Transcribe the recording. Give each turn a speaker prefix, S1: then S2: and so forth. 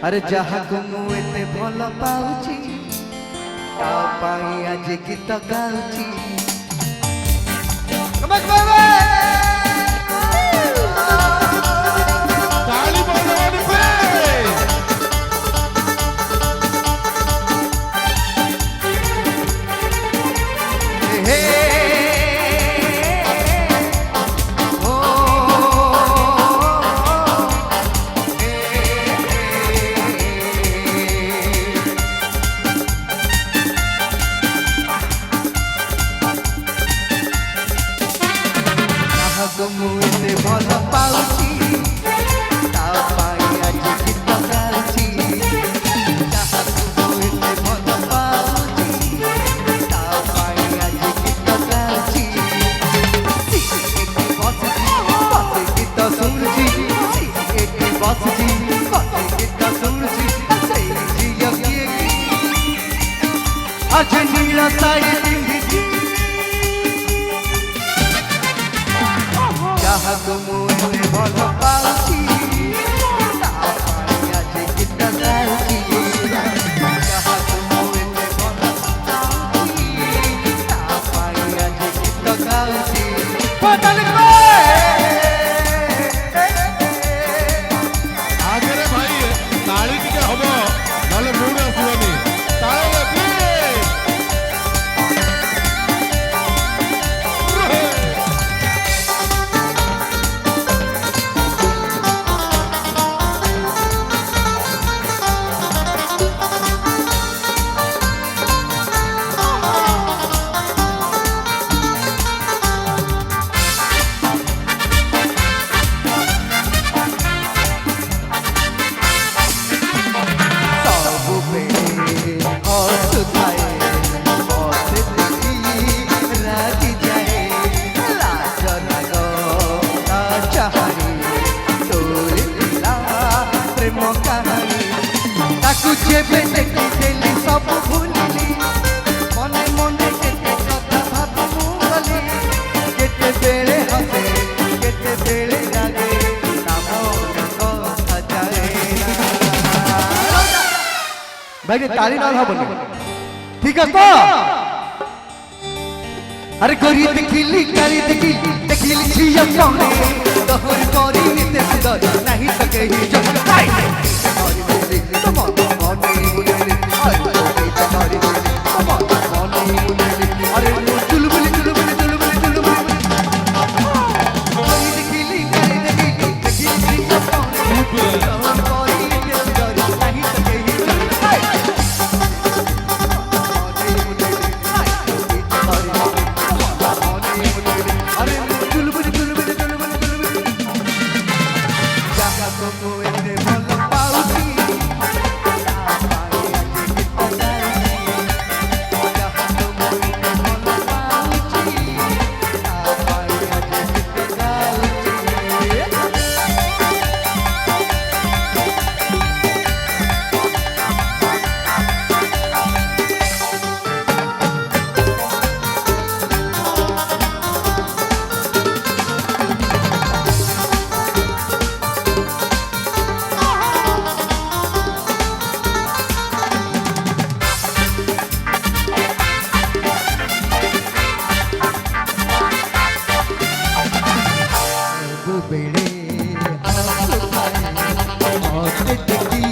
S1: अरे जहाको मु एते भल पाउची ता पाई आज गीत गाउची कमक बाबा
S2: ताली बजाओ पे
S1: हे मुझे भल पाउची ता पाई आज गीत गाउची मुझे भल पाउची ता पाई आज गीत गाउची गीत सुनची बसची गीत सुनची आज नील साड़ी पिंधी जहाको मुझे भल पाउची ता पाई आज गीत गाउची जहाको मुझे भल पाउची ता पाई आज गीत गाउची बदल
S2: आगे रे भाई ताली टिके हबो नले मुंड आसीबनी ताली जेबे देखी देली सब भूलिली मने मने केते कथा भाब मुगली केते बेले हसे केते बेले जागे नाम कथा जाए भाई रे ताली ना हबनी ठीक है तो अरे गोरी देखिली काली देखिली छिया कौने तोहर गोरी निते सुंदर नहीं सके ही जो बेड़े आंसू खाए मौत की